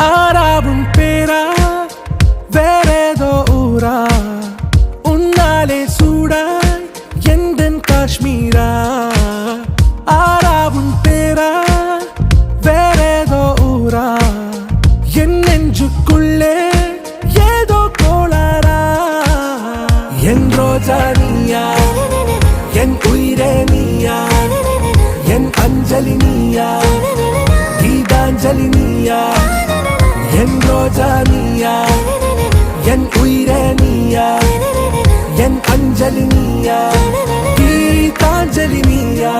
ஆறாவும் பேரா வேறேதோ ஊரா உன்னாலே சூடாய் எந்தன் காஷ்மீரா ஆறாவும் பேரா வேறேதோ ஊரா என் நெஞ்சுக்குள்ளே ஏதோ கோளாரா என் ரோஜா நீயா என் உயிரே நீயா என் அஞ்சலி நீயா கீதாஞ்சலி நீயா என் ரோஜா நீயா என் உயிரே நீயா என் அஞ்சலி நீயா கீதாஞ்சலி நீயா